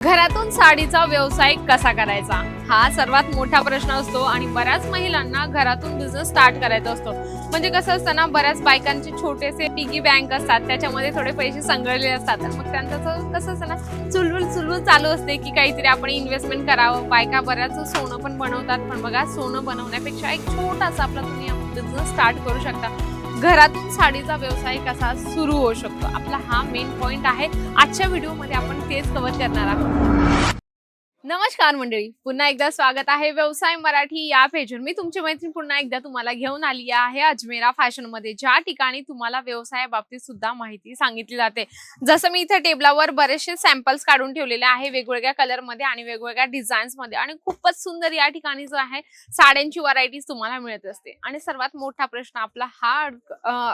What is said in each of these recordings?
घरातून साडीचा व्यवसाय कसा करायचा हा सर्वात मोठा प्रश्न असतो आणि बऱ्याच महिलांना घरातून बिझनेस स्टार्ट करायचा असतो. म्हणजे कसं असतं ना, बऱ्याच बायकांचे छोटेसे पिगी बँक असतात, त्याच्यामध्ये थोडे पैसे संग्रहलेले असतात. मग त्यांचं कसं असतं ना, चुलबुल चालू असते की काहीतरी आपण इन्व्हेस्टमेंट करावं. बायका बऱ्याच सोनं पण बनवतात, पण बघा सोनं बनवण्यापेक्षा एक छोटासा आपला तुम्ही बिझनेस स्टार्ट करू शकता. घरातून साडीचा व्यवसाय कसा सुरू होऊ शकतो, आपला हा मेन पॉइंट आहे. आजच्या व्हिडिओमध्ये आपण तेच कव्हर करणार आहोत. नमस्कार मंडळी, पुन्हा एकदा स्वागत आहे व्यवसाय मराठी या पेजवर. मी तुमची मैत्रीण पुन्हा एकदा तुम्हाला घेऊन आली आहे अजमेरा फॅशन मध्ये, ज्या ठिकाणी तुम्हाला व्यवसायाबाबतीत सुद्धा माहिती सांगितली जाते. जसं मी इथे टेबलावर बरेचसे सॅम्पल्स काढून ठेवलेले आहे वेगवेगळ्या कलर मध्ये आणि वेगवेगळ्या डिझाईन्स मध्ये, आणि खूपच सुंदर या ठिकाणी जो आहे साड्यांची व्हरायटीज तुम्हाला मिळत असते. आणि सर्वात मोठा प्रश्न आपला हा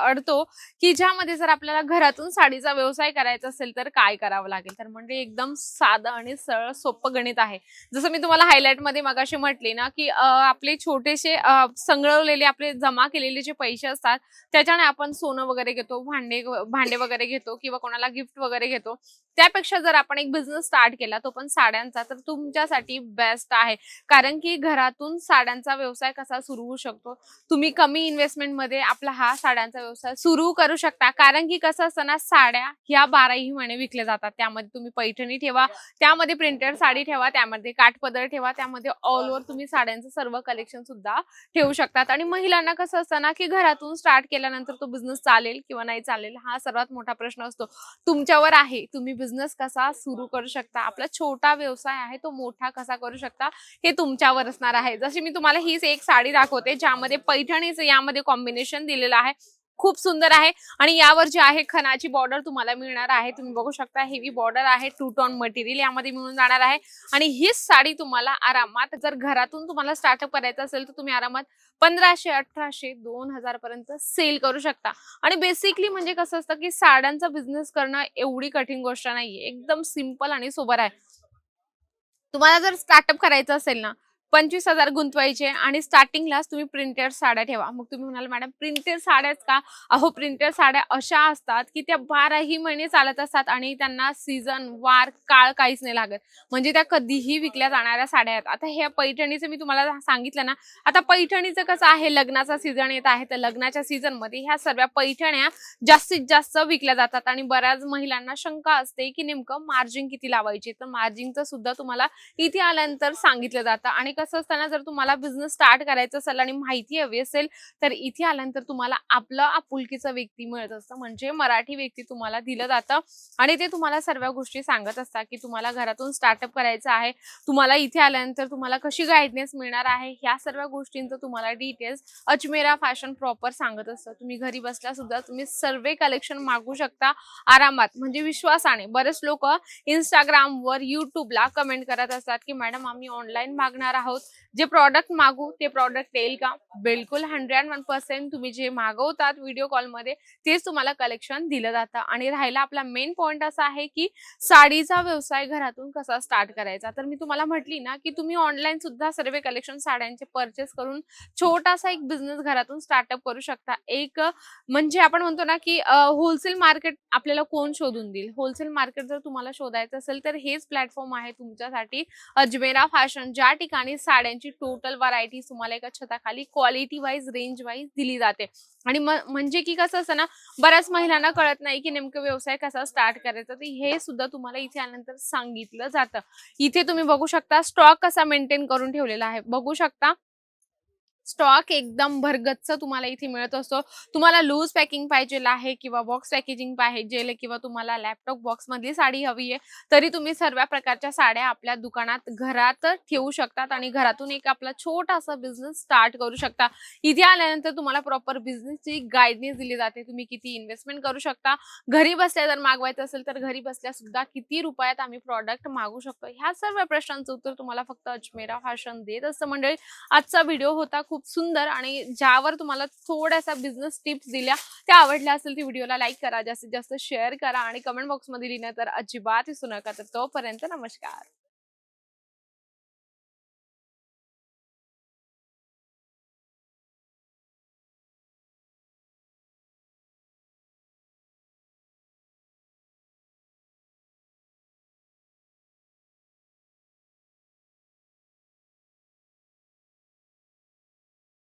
अडतो की ज्यामध्ये जर आपल्याला घरातून साडीचा व्यवसाय करायचा असेल तर काय करावं लागेल. तर म्हणजे एकदम साधं आणि सरळ सोपं गणित आहे. जसं मी तुम्हाला हायलाइट मध्ये मगाशी म्हटले ना की आपले छोटेसे संग्रहलेले आपले जमा केलेले जे पैसे असतात त्याच्याने आपण सोनं वगैरे घेतो, भांडे वगैरे घेतो किंवा कोणाला गिफ्ट वगैरे घेतो. त्यापेक्षा जर आपण एक बिझनेस स्टार्ट केला तो पण साड्यांचा, तर तुमच्यासाठी बेस्ट आहे. कारण की घरातून साड्यांचा व्यवसाय कसा सुरू होऊ शकतो, तुम्ही कमी इन्व्हेस्टमेंट मध्ये आपला हा साड्यांचा व्यवसाय सुरू करू शकता. कारण की कसं असतं ना, साड्या ह्या 12ही महिने विकल्या जातात. त्यामध्ये तुम्ही पैठणी ठेवा, त्यामध्ये प्रिंटेड साडी ठेवा, त्यामध्ये काठपदर ठेवा, त्यामध्ये ऑल ओव्हर तुम्ही साड्यांचं सर्व कलेक्शन सुद्धा ठेवू शकतात. आणि महिलांना कसं असतं ना की घरातून स्टार्ट केल्यानंतर तो बिझनेस चालेल किंवा नाही चालेल हा सर्वात मोठा प्रश्न असतो. तुमच्यावर आहे, तुम्ही बिझनेस कसा सुरू करू शकता, आपला छोटा व्यवसाय आहे तो मोठा कसा करू शकता हे तुमच्यावर असणार आहे. जशी मी तुम्हाला हीच एक साडी दाखवते ज्यामध्ये पैठणीचं यामध्ये कॉम्बिनेशन दिलेलं आहे, खूप सुंदर आहे. आणि यावर जे आहे खणाची बॉर्डर तुम्हाला मिळणार आहे. तुम्ही बघू शकता हेवी बॉर्डर आहे, 2 टोन मटेरियल यामध्ये मिळून जाणार आहे. आणि हीच साडी तुम्हाला आरामात जर घरातून तुम्हाला स्टार्टअप करायचं असेल तर तुम्ही आरामात 1500, 1800, 2000 पर्यंत सेल करू शकता. आणि बेसिकली म्हणजे कसं असतं की साड्यांचा बिझनेस करणं एवढी कठीण गोष्ट नाहीये, एकदम सिंपल आणि सोबर आहे. तुम्हाला जर स्टार्टअप करायचं असेल ना, 25,000 गुंतवायचे आणि स्टार्टिंगलाच तुम्ही प्रिंटेड साड्या ठेवा. मग तुम्ही म्हणाल मॅडम प्रिंटेड साड्याच का? अहो प्रिंटेड साड्या अशा असतात की त्या 12ही महिने चालत असतात आणि त्यांना सीझन वार काळ काहीच नाही लागत. म्हणजे त्या कधीही विकल्या जाणाऱ्या साड्या आहेत. आता ह्या पैठणीचं मी तुम्हाला सांगितलं ना, आता पैठणीचं कसं आहे, लग्नाचा सीझन येत आहे, तर लग्नाच्या सीझन मध्ये ह्या सर्व पैठण्या जास्तीत जास्त विकल्या जातात. आणि बऱ्याच महिलांना शंका असते की नेमकं मार्जिन किती लावायचे, तर मार्जिनचं सुद्धा तुम्हाला इथे आल्यानंतर सांगितलं जातं. आणि कसं असताना जर तुम्हाला बिझनेस स्टार्ट करायचं असेल आणि माहिती हवी असेल तर इथे आल्यानंतर तुम्हाला आपलं आपुलकीचं व्यक्ती मिळत असतं, म्हणजे मराठी व्यक्ती तुम्हाला दिलं जातं. आणि ते तुम्हाला सर्व गोष्टी सांगत असतात की तुम्हाला घरातून स्टार्टअप करायचं आहे, तुम्हाला इथे आल्यानंतर तुम्हाला कशी गाईडन्स मिळणार आहे, ह्या सर्व गोष्टींचं तुम्हाला डिटेल्स अजमेरा फॅशन प्रॉपर सांगत असतं. तुम्ही घरी बसल्या सुद्धा तुम्ही सर्व कलेक्शन मागू शकता आरामात, म्हणजे विश्वासाने. बरेच लोक इंस्टाग्रामवर, युट्यूबला कमेंट करत असतात की मॅडम आम्ही ऑनलाईन मागणार आहोत, जे प्रॉडक्ट मागू ते प्रॉडक्ट येईल का? बिलकुल 101% तुम्ही जे मागवतात व्हिडिओ कॉलमध्ये तेच तुम्हाला कलेक्शन दिलं जातं. आणि राहिला आपला मेन पॉइंट असा आहे की साडीचा व्यवसाय घरातून कसा स्टार्ट करायचा. तर मी तुम्हाला म्हटली ना की तुम्ही ऑनलाईन सुद्धा सर्व कलेक्शन साड्यांचे परचेस करून छोटासा एक बिझनेस घरातून स्टार्टअप करू शकता. एक म्हणजे आपण म्हणतो ना की होलसेल मार्केट आपल्याला कोण शोधून देईल. होलसेल मार्केट जर तुम्हाला शोधायचं असेल तर हेच प्लॅटफॉर्म आहे तुमच्यासाठी, अजमेरा फॅशन, ज्या ठिकाणी साड्यांची टोटल व्हरायटी तुम्हाला एका छताखाली क्वालिटी वाईज, रेंज वाईज दिली जाते. आणि म्हणजे की कसं असतं ना, बऱ्याच महिलांना कळत नाही की नेमकं व्यवसाय कसा स्टार्ट करायचा, तर हे सुद्धा तुम्हाला इथे आल्यानंतर सांगितलं जातं. इथे तुम्ही बघू शकता स्टॉक कसा मेंटेन करून ठेवलेला आहे, बघू शकता स्टॉक एकदम भरगच्च तुम्हाला इथे मिळत असतो. तुम्हाला लूज पॅकिंग पाहिजे आहे किंवा बॉक्स पॅकेजिंग पाहिजे किंवा तुम्हाला लॅपटॉप बॉक्स मधली साडी हवी आहे, तरी तुम्ही सर्व प्रकारच्या साड्या आपल्या दुकानात घरात ठेवू शकतात आणि घरातून एक आपला छोटासा बिझनेस स्टार्ट करू शकता. इथे आल्यानंतर तुम्हाला प्रॉपर बिझनेसची गाईडन्स दिली जाते. तुम्ही किती इन्व्हेस्टमेंट करू शकता, घरी बसल्या जर मागवायचं असेल तर घरी बसल्या सुद्धा किती रुपयात आम्ही प्रॉडक्ट मागू शकतो, ह्या सर्व प्रश्नांचं उत्तर तुम्हाला फक्त अजमेरा फॅशन देत असतं. मंडळी, आजचा व्हिडिओ होता खूप सुंदर आणि ज्यावर तुम्हाला थोड्याशा बिझनेस टिप्स दिल्या, त्या आवडल्या असेल ती व्हिडिओला लाईक करा, जास्तीत जास्त शेअर करा आणि कमेंट बॉक्समध्ये लिहिणं तर अजिबात विसरू नका. तर तोपर्यंत नमस्कार.